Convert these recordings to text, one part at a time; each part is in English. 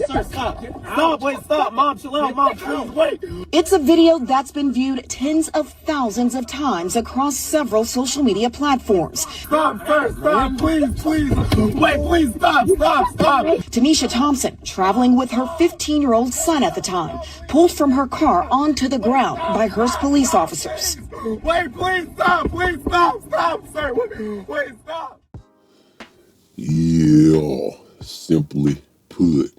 sir, stop. Stop, wait, stop. Mom, chill out. Mom, please, wait. It's a video that's been viewed tens of thousands of times across several social media platforms. Stop, sir, stop, please, please. Wait, please, stop. Tanisha Thompson, traveling with her 15-year-old son at the time, pulled from her car onto the ground by Hearst police officers. Wait, please, stop, sir. Wait, stop. Yeah, simply put,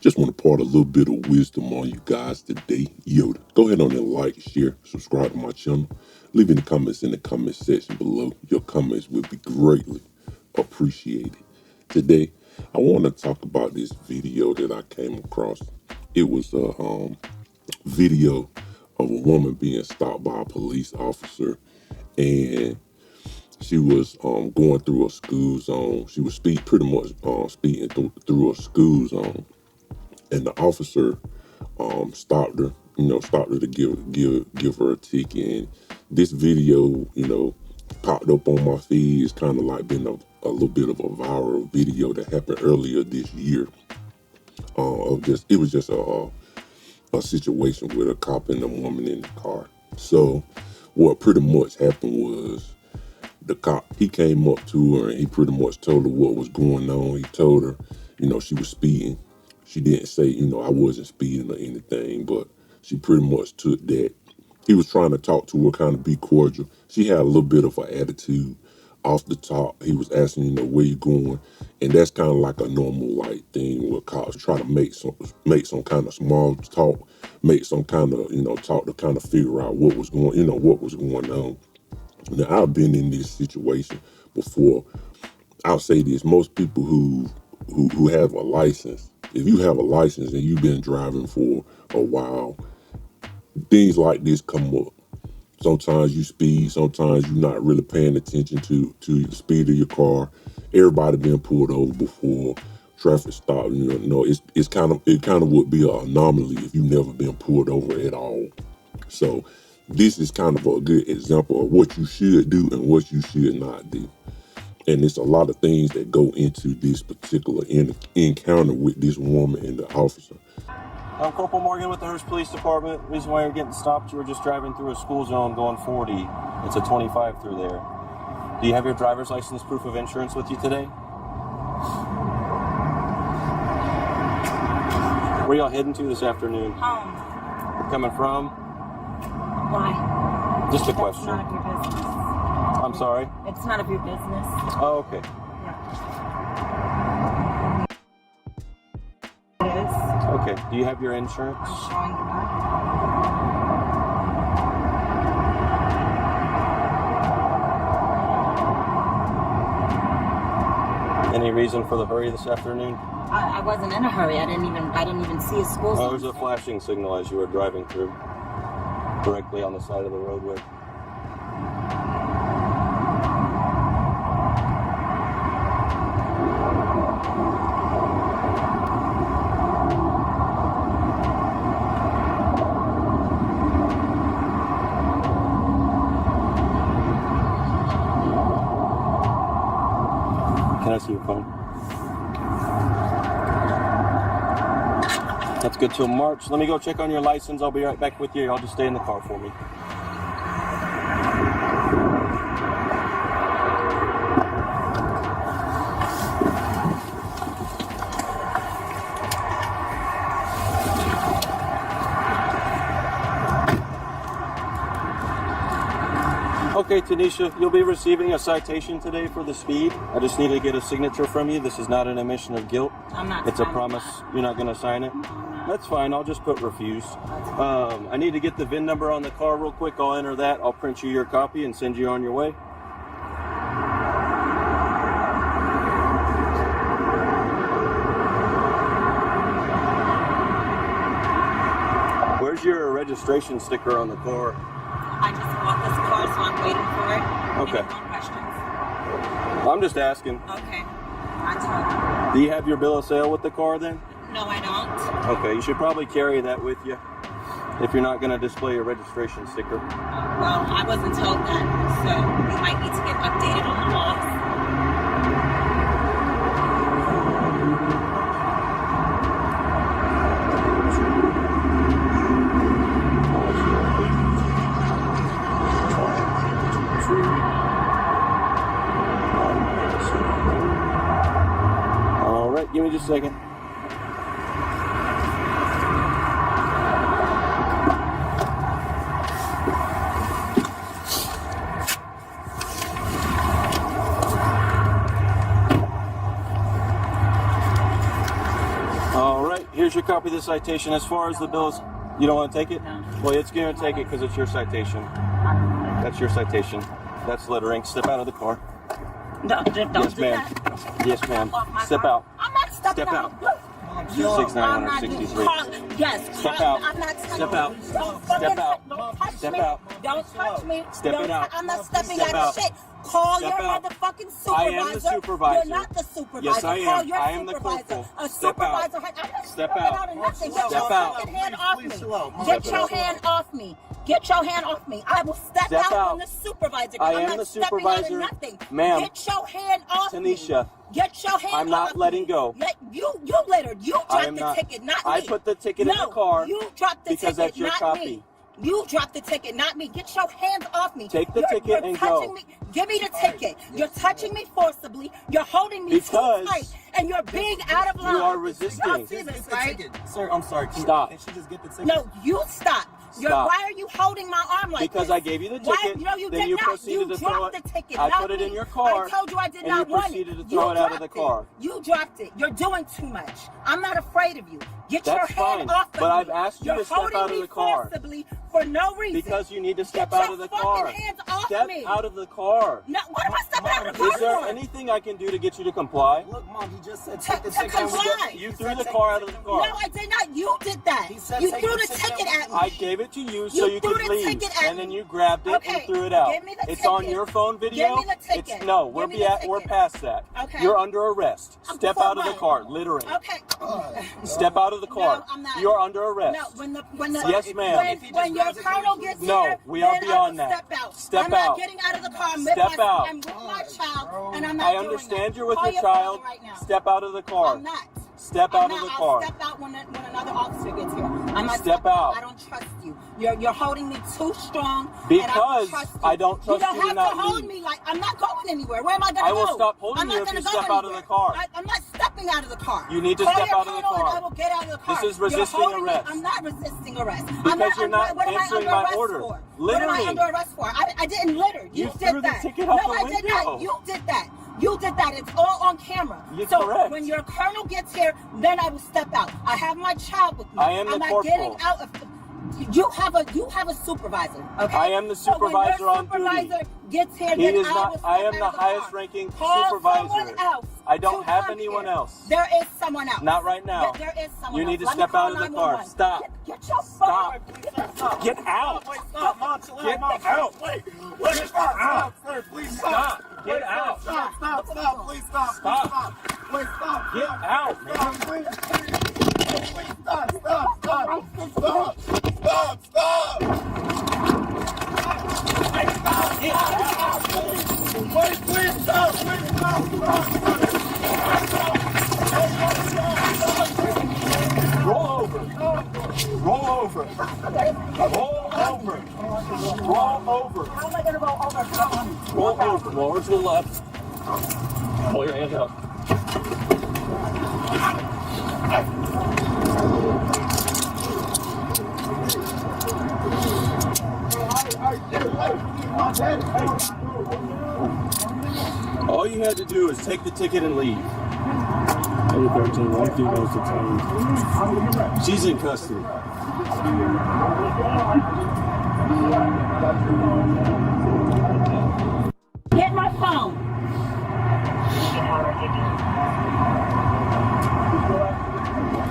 just want to part a little bit of wisdom on you guys today. Yo, go ahead on and like, share, subscribe to my channel. Leave any comments in the comment section below. Your comments would be greatly appreciated. Today, I want to talk about this video that I came across. It was a video of a woman being stopped by a police officer, and she was going through a school zone. She was speeding through a school zone, and the officer stopped her. Stopped her to give her a ticket. And this video, popped up on my feed. It's kind of like been a little bit of a viral video that happened earlier this year. It was just a situation with a cop and a woman in the car. So what pretty much happened was the cop, he came up to her and he pretty much told her what was going on. He told her, she was speeding. She didn't say, I wasn't speeding or anything, but she pretty much took that. He was trying to talk to her, kind of be cordial. She had a little bit of an attitude off the top. He was asking, where you going? And that's kind of like a normal thing where cops try to make some kind of small talk, make some kind of, talk to kind of figure out what was going on. Now, I've been in this situation before. I'll say this: most people who have a license, if you have a license and you've been driving for a while, things like this come up. Sometimes you speed, sometimes you're not really paying attention to the speed of your car. Everybody been pulled over before. Traffic stop, it kind of would be an anomaly if you've never been pulled over at all. So this is kind of a good example of what you should do and what you should not do. And it's a lot of things that go into this particular encounter with this woman and the officer. I'm Corporal Morgan with the Hearst Police Department. Reason why you're getting stopped, you were just driving through a school zone going 40. It's a 25 through there. Do you have your driver's license proof of insurance with you today? Where y'all heading to this afternoon? Home. Coming from? Why? Just a question. It's none of your business. I'm sorry? It's none of your business. Oh, okay. Yeah. It is. Okay. Do you have your insurance? I'm showing you that. Any reason for the hurry this afternoon? I wasn't in a hurry. I didn't even see a school zone. Oh, there's a flashing signal as you were driving through, directly on the side of the roadway. Can I see your phone? That's good till March. Let me go check on your license. I'll be right back with you. Y'all just stay in the car for me. Okay, Tanisha, you'll be receiving a citation today for the speed. I just need to get a signature from you. This is not an admission of guilt. I'm not. It's a promise. You're not going to sign it? That's fine. I'll just put refuse. I need to get the VIN number on the car real quick. I'll enter that. I'll print you your copy and send you on your way. Where's your registration sticker on the car? I just bought this car, so I'm waiting for it. Okay. Any more questions? I'm just asking. Okay. I told Do you have your bill of sale with the car then? you. No, I don't. Okay, you should probably carry that with you if you're not going to display your registration sticker. Well, I wasn't told that, so you might need to get updated on the laws. me just a second. All right, here's your copy of the citation. As far as the bills, you don't want to take it? No. Well, it's going to take it because it's your citation. That's your citation. That's littering. Step out of the car. Don't Yes, do ma'am. that. Yes, ma'am. Off my Step car. out. I'm not stepping Step out. out. You, 6,963. Yes. Step call- out. I'm not touching Step out. Don't Step fucking- out. Don't touch Step me. out. Don't touch me. Step Don't it out. I'm not stepping Step out out. of shit. Call Step your out. motherfucking supervisor. I am the supervisor. You're not the supervisor. Yes, I am. Call your I am the supervisor. corporal. A Step out. supervisor. I'm not Step stepping out. out of nothing. Step Get your out. fucking hand off me. Step Get your out. hand off me. Get your hand off me. I will step Step out out. when the supervisor. I I'm am not the stepping supervisor. out of nothing. Ma'am. Get your hand off me. Tanisha. Get your hand I'm not off letting me. go. You littered. You I dropped am the not. ticket, not I me. put the ticket in the car you dropped the because ticket, that's your not copy. me. You dropped the ticket, not me. Get your hands off me. Take the You're ticket and touching go. Me. Give me the ticket. You're touching me forcibly. You're holding me Because too tight, and you're being out of line. you are resisting. Y'all see this, right? Sir, I'm sorry. Stop. Can she just get the ticket? No, you stop. Stop. Why are you holding my arm like Because this? I gave you the Why? ticket, No, you then did you not. proceeded You to throw dropped it. the ticket. I not put it me. in your car, I told you I did and not you want proceeded it. to throw You it out of the dropped car. You dropped it. You're doing too much. I'm not afraid of you. Get That's your hand fine, off of but me. I've asked you You're to step holding out of me the car. forcibly for no reason. Because you need to step Get out your of the fucking car. hands off Step me. out of the car. No, what am I stepping out of the car Is there for? anything I can do to get you to comply? Look, Mom, he just said To take the ticket. comply. You threw the car out of the car. No, I did not. You did that. He said You take threw the the ticket ticket at me. I gave it to you so You you threw could the leave, ticket at and then me. you grabbed it Okay, and threw it out. give me the It's on ticket. your phone video. Give me the ticket. It's no, Give me the we're ticket. past that. Okay. You're under arrest. Step For out of the what? car, littering. Okay. Step out of the car. No, I'm not. You're under arrest. No, when the Yes, ma'am. When your colonel gets No, here, we are then beyond I will that. Step out. Step I'm out. not getting out of the car. I'm Step with my, out. I'm with my child, and I'm not I doing understand that. you're with Call your phone child. right now. Step out of the car. I'm not. Step I'm out not. of the I'll car. step out when another officer gets here. I'm not Step stepping out. I don't trust you. You're holding me too strong. Because and I don't trust you. you to don't have not to hold leave. me like I'm not going anywhere. Where am I going to go? I will stop holding I'm you not if gonna you go step out of the anywhere. car. I'm not stepping out of the car. You need to Call step your out of the colonel and car. I will get out of the car. This is resisting You're holding arrest. Me. I'm not resisting arrest. Because you're not what am I answering under my arrest order. For? What Littering. am I under arrest for? I didn't litter. You did threw the that. ticket out no, the I did window. not. You did that. You did that. It's all on camera. You're so correct. when your colonel gets here, then I will step out. I have my child with me. I am the I'm not corporal. getting out of. You have a supervisor. Okay. I am the So when supervisor your on duty. supervisor gets here, He then is I not- will step I am out the of highest car. ranking Call supervisor. someone else I don't to have come anyone here. else. There is someone else. Not right now. There is someone You else. need to Let me step call out of the car. 911. Stop. Get your Stop. phone. Get out. Wait, stop, Mom. Chill Get out, Mom. out. Wait, stop, sir. Please stop. Stop. Get out. Stop. Please stop. Stop. Wait, stop. Get out, man. Stop, please. Please stop. Wait, please stop. Roll over. Roll over. Roll over. Roll over. How am I going to roll over? Roll over. Roll over to the left. Pull your hand up. All you had to do is take the ticket and leave. 13, one female detained. She's in custody. Get my phone.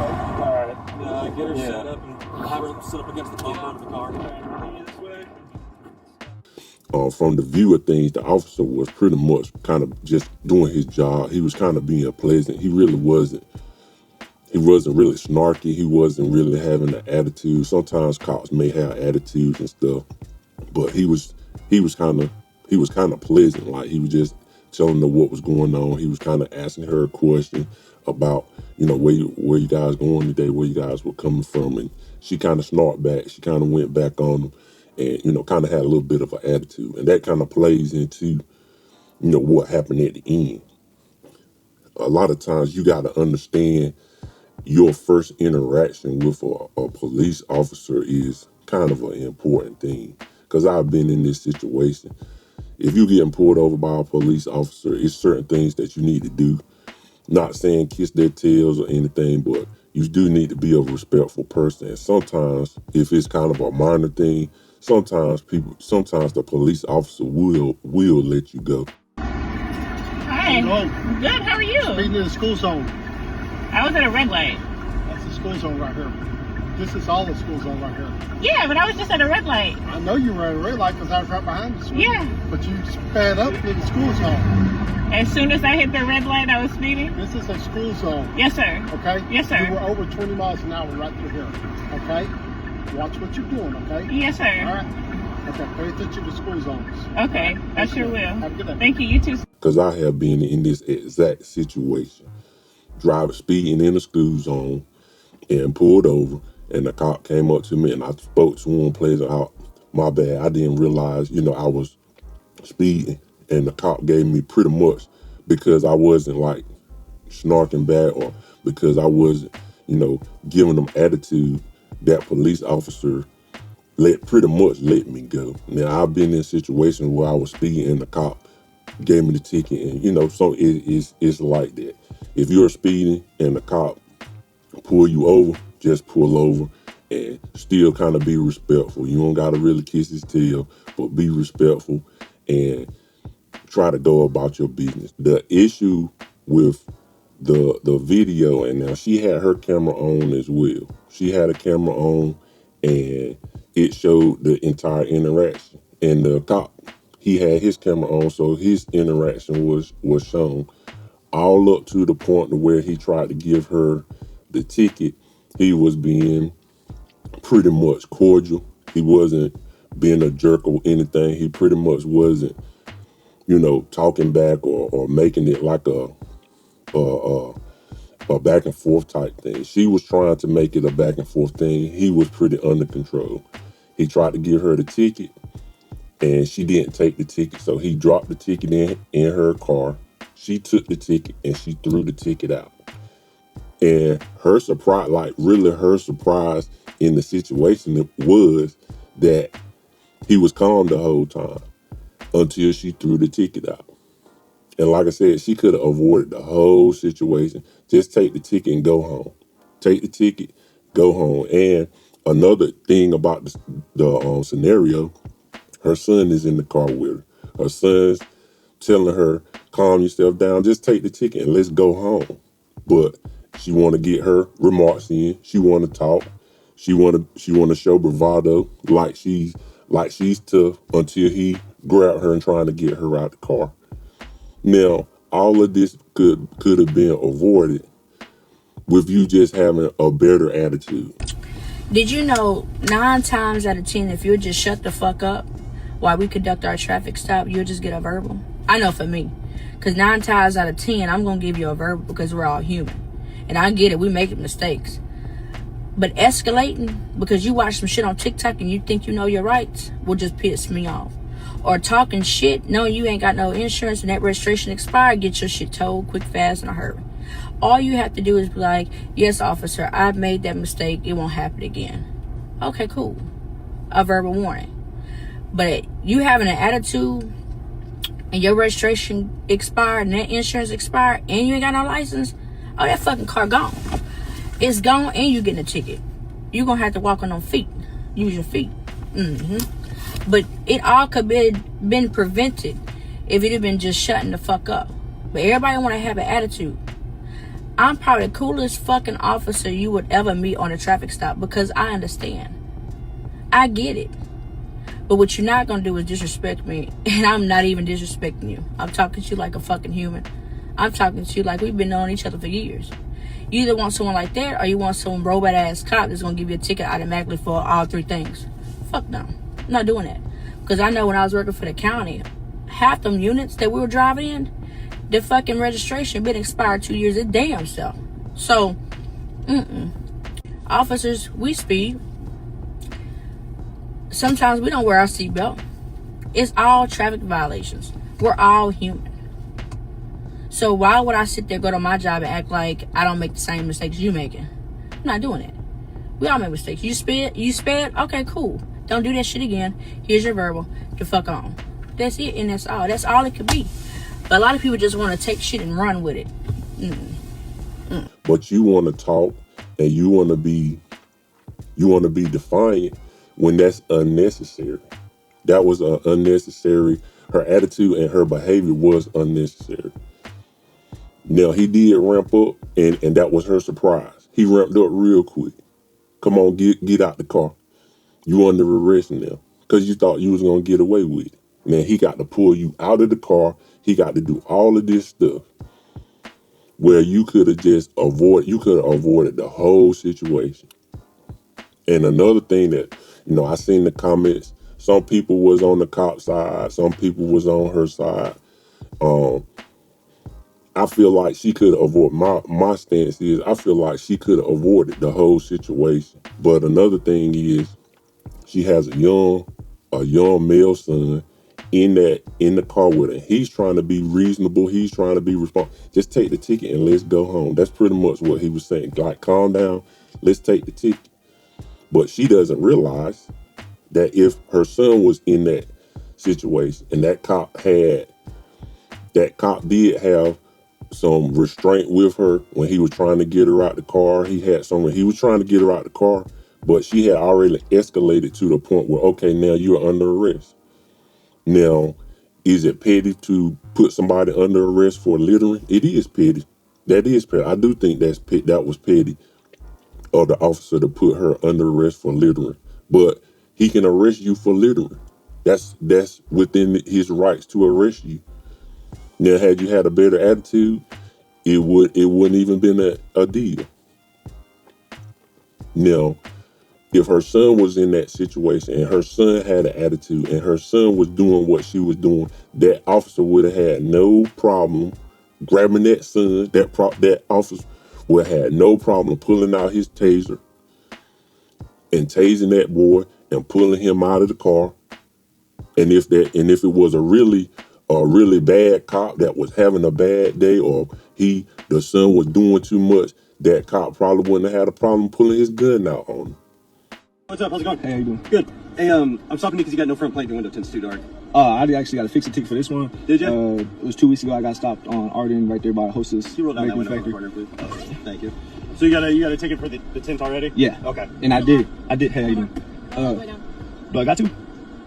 Alright, get her set up and have her sit up against the bumper of the car. From the view of things, the officer was pretty much kind of just doing his job. He was kind of being pleasant. He really wasn't. He wasn't really snarky. He wasn't really having an attitude. Sometimes cops may have attitudes and stuff, but he was kind of pleasant. Like, he was just telling her what was going on. He was kind of asking her a question about, where you guys going today, where you guys were coming from, and she kind of snarked back. She kind of went back on him, and kind of had a little bit of an attitude, and that kind of plays into what happened at the end. a lot of times you got to understand your first interaction with a police officer is kind of an important thing. Because I've been in this situation. If you're getting pulled over by a police officer, it's certain things that you need to do. Not saying kiss their tails or anything, but you do need to be a respectful person. And sometimes, if it's kind of a minor thing, sometimes the police officer will let you go. Hi. Good, how are you? Speeding in the school zone. I was at a red light. That's the school zone right here. This is all the school zone right here. Yeah, but I was just at a red light. I know you were at a red light because I was right behind you. Yeah. But you sped up to the school zone. As soon as I hit the red light, I was speeding? This is a school zone. Yes, sir. Okay? Yes, sir. You were over 20 miles an hour right through here. Okay? Watch what you're doing, okay? Yes, sir. All right? Okay, pay attention to school zones. Okay, I sure will. Have a good day. Thank you, you too. Because I have been in this exact situation. Driving, speeding in the school zone and pulled over. And the cop came up to me and I spoke to him, plays out. My bad, I didn't realize, I was speeding. And the cop gave me pretty much because I wasn't like snarking back or because I wasn't, giving them attitude. That police officer pretty much let me go. Now I've been in situations where I was speeding and the cop gave me the ticket, and so it's like that. If you're speeding and the cop pull you over, just pull over and still kind of be respectful. You don't gotta really kiss his tail, but be respectful and try to go about your business. The issue with the video, and now she had her camera on as well. She had a camera on and it showed the entire interaction. And the cop, he had his camera on, so his interaction was shown all up to the point to where he tried to give her the ticket. He was being pretty much cordial. He wasn't being a jerk or anything. He pretty much wasn't, talking back or making it like a back and forth type thing. She was trying to make it a back and forth thing. He was pretty under control. He tried to give her the ticket and she didn't take the ticket. So he dropped the ticket in her car. She took the ticket and she threw the ticket out. And her surprise in the situation was that he was calm the whole time until she threw the ticket out. And like I said, she could have avoided the whole situation. Just take the ticket and go home. Take the ticket, go home. And another thing about the scenario, her son is in the car with her. Her son's telling her, calm yourself down, just take the ticket and let's go home. But she want to get her remarks in. She want to talk. She want to show bravado like she's tough until he grabbed her and trying to get her out the car. Now, all of this could have been avoided with you just having a better attitude. Did you know 9 times out of 10, if you would just shut the fuck up while we conduct our traffic stop, you'll just get a verbal? I know for me. Because 9 times out of 10, I'm going to give you a verbal because we're all human. And I get it, we make mistakes. But escalating because you watch some shit on TikTok and you think you know your rights will just piss me off. Or talking shit, knowing you ain't got no insurance and that registration expired, get your shit towed quick, fast, in a hurry. All you have to do is be like, yes, officer, I've made that mistake. It won't happen again. Okay, cool. A verbal warning. But you having an attitude and your registration expired and that insurance expired and you ain't got no license, oh, that fucking car gone. It's gone and you getting a ticket. You're going to have to walk on them feet. Use your feet. But it all could have been prevented if it had been just shutting the fuck up. But everybody want to have an attitude. I'm probably the coolest fucking officer you would ever meet on a traffic stop because I understand. I get it. But what you're not going to do is disrespect me. And I'm not even disrespecting you. I'm talking to you like a fucking human. I'm talking to you like we've been knowing each other for years. You either want someone like that or you want some robot ass cop that's going to give you a ticket automatically for all 3 things. Fuck no. I'm not doing that. Because I know when I was working for the county, half them units that we were driving in, the fucking registration been expired 2 years. It damn self. So, officers, we speed. Sometimes we don't wear our seatbelt. It's all traffic violations. We're all human. So why would I sit there, go to my job, and act like I don't make the same mistakes you making? I'm not doing it. We all make mistakes. You sped? Okay, cool. Don't do that shit again. Here's your verbal. The fuck on. That's it, and that's all. That's all it could be. But a lot of people just want to take shit and run with it. But you want to talk and you want to be defiant when that's unnecessary. That was unnecessary. Her attitude and her behavior was unnecessary. Now, he did ramp up, and that was her surprise. He ramped up real quick. Come on, get out the car. You under arrest now because you thought you was going to get away with it. Now, he got to pull you out of the car. He got to do all of this stuff where you could have avoided the whole situation. And another thing that, I seen the comments, some people was on the cop side, some people was on her side. I feel like she could avoid, my stance is, I feel like she could have avoided the whole situation. But another thing is, she has a young male son in the car with her. He's trying to be reasonable. He's trying to be responsible. Just take the ticket and let's go home. That's pretty much what he was saying. Like, calm down. Let's take the ticket. But she doesn't realize that if her son was in that situation and that cop did have some restraint with her when he was trying to get her out the car. He was trying to get her out the car, but she had already escalated to the point where, okay, now you're under arrest. Now, is it petty to put somebody under arrest for littering? It is petty. That is petty. I do think that was petty of the officer to put her under arrest for littering. But he can arrest you for littering. That's within his rights to arrest you. Now, had you had a better attitude, it wouldn't even been a deal. Now, if her son was in that situation and her son had an attitude and her son was doing what she was doing, that officer would have had no problem grabbing that son. That officer would have had no problem pulling out his taser and tasing that boy and pulling him out of the car. And if it was a really bad cop that was having a bad day, or the son was doing too much, that cop probably wouldn't have had a problem pulling his gun out on him. What's up? How's it going? Hey, how you doing? Good. Hey, I'm stopping you because you got no front plate. Your window tints too dark. I actually got a fix a ticket for this one. Did you? It was 2 weeks ago. I got stopped on Arden right there by Hostess. Can you roll down that window Factory. corner, please? Thank you. So you got a ticket for the tint already? Yeah. Okay. And I did. Hey, how you doing? Do I got to?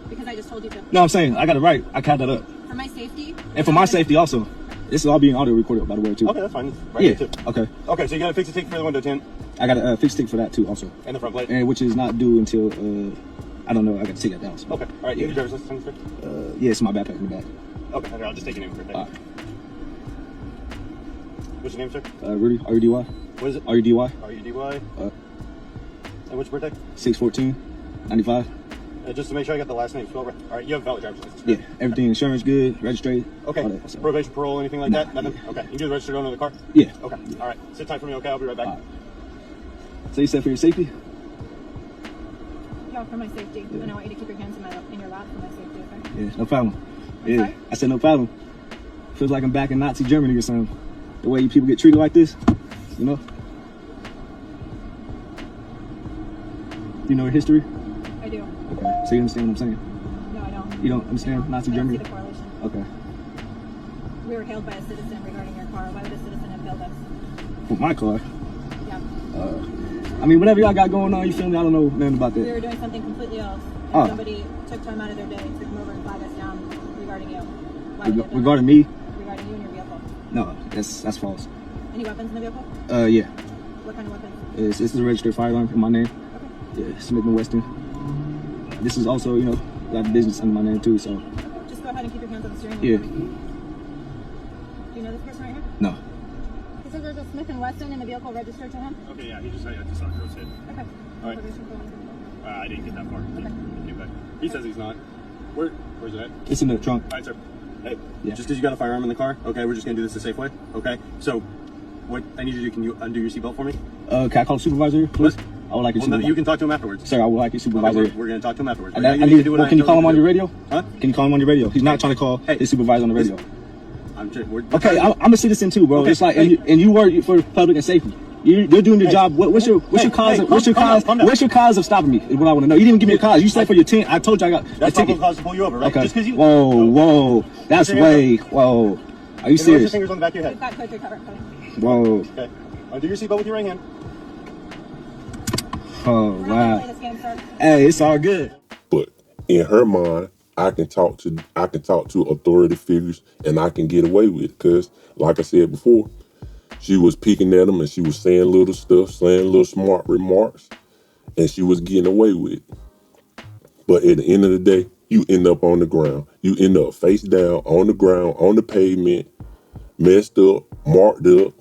Because I just told you to. No, I'm saying I got it right. I count that up. For my safety? And for my safety also. This is all being audio recorded, by the way, too. Okay, that's fine. Right Yeah. here, too. Okay. Okay, so you got to fix a ticket for the window tint I got a fixed ticket for that, too, also. and the front plate? And which is not due until, I don't know. I got to take that down. So. Okay. All right, you have your driver's license, sir? Yeah, it's my backpack in the back. Okay, I'll just take your name for a second. All right. What's your name, sir? Rudy, R-U-D-Y. What is it? R-U-D-Y. R-U-D-Y. And what's your birthday? 6/14/95. Just to make sure I got the last name spelled right. All right, you have a valid driver's license. Yeah, everything, insurance good, registered. Okay. All that, so. Probation, parole, anything like Nah. that? Nothing? Okay. You do the registered owner of the car? Yeah. Okay. All right. Sit tight for me, okay? I'll be right back. All right. So you said for your safety? Yeah, for my safety. And I want you to keep your hands in your lap for my safety, okay? Yeah, no problem. I'm Yeah, sorry? I said no problem. Feels like I'm back in Nazi Germany or something. The way you people get treated like this, you know? You know your history? I do. Okay, so you understand what I'm saying? No, I don't. You don't understand Nazi I don't Germany? see the correlation. Okay. We were hailed by a citizen regarding your car. Why would a citizen have hailed us? For my car? Yeah. I mean, whatever y'all got going on, you feel me? I don't know nothing about We that. were doing something completely else. And Oh. somebody took time out of their day to come over and flag us down regarding you. Why would they have done Regarding me? that? Regarding you and your vehicle. No, that's false. Any weapons in the vehicle? Yeah. What kind of weapons? This is a registered firearm in my name. Okay. Yeah, Smith & Wesson. This is also, you know, got business under my name too, so. Just go ahead and keep your hands on the steering wheel. Yeah. for me. Do you know this person right here? No. He says there's a Smith & Wesson in the vehicle registered to him. Okay, yeah, I just saw Gross hit. Okay. All right. Probation for one. I didn't get that far. Okay. He says he's not. Where's it at? It's in the trunk. All right, sir. Hey, Yeah. just because you got a firearm in the car, okay, we're just going to do this the safe way, okay? So, what I need you to do, can you undo your seatbelt for me? Can I call the supervisor here, please? What? I would like your Well, no, supervisor. you can talk to him afterwards. Sir, I would like your supervisor Okay, here. we're going to talk to him afterwards. I You need, do what well, I can you told call him on to your do. radio? Huh? Can you call him on your radio? He's not trying to call his supervisor on the radio. Okay, I'm a citizen too, bro. Okay, It's like, hey. and you work for public and safety. You're doing your job. What's your cause? What's your cause of stopping me? Is what I want to know. You didn't even give me a cause. You said for your 10. I told you I got a That's probably ticket. cause to pull you over, right? Okay. Just because you. Whoa. That's way. Whoa. Are you Put your serious? fingers on the back of your You've head. got code cover. Whoa. Okay. Do your seatbelt with your right hand. Oh We're not wow. gonna play this game, sir. Hey, it's all good. But in her mind, I can talk to authority figures and I can get away with it. Because, like I said before, she was peeking at them and she was saying little stuff, saying little smart remarks, and she was getting away with it. But at the end of the day, you end up on the ground. You end up face down on the ground, on the pavement, messed up, marked up,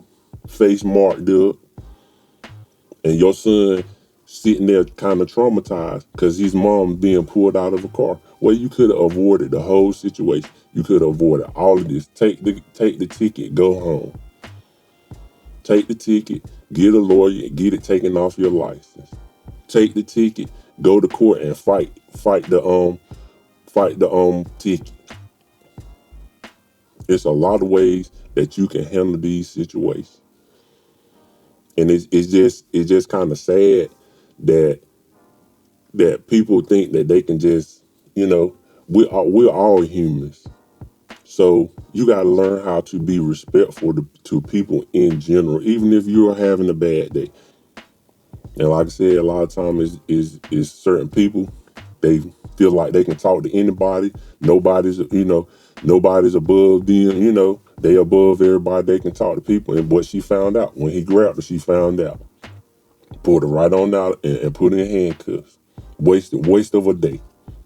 face marked up, and your son sitting there kind of traumatized because his mom being pulled out of a car. Well, you could have avoided the whole situation. You could have avoided all of this. Take the ticket, go home. Take the ticket, get a lawyer, and get it taken off your license. Take the ticket, go to court and fight the ticket. It's a lot of ways that you can handle these situations. And it's just kind of sad that people think that they can just, we're all humans. So you got to learn how to be respectful to people in general, even if you're having a bad day. And like I said, a lot of times is certain people, they feel like they can talk to anybody. Nobody's above them. They above everybody. They can talk to people. And what she found out when he grabbed her, she found out. Pulled her right on out and put her in handcuffs. Waste of a day.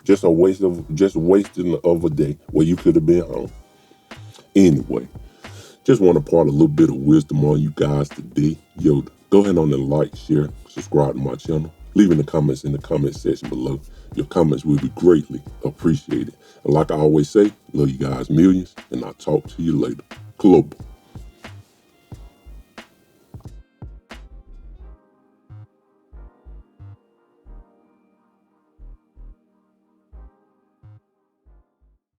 Just wasting of a day where you could have been home. Anyway, just want to impart a little bit of wisdom on you guys today. Yo, go ahead on and like, share, subscribe to my channel. Leave in the comments in the comment section below. Your comments will be greatly appreciated. And like I always say, love you guys millions, and I'll talk to you later. Global.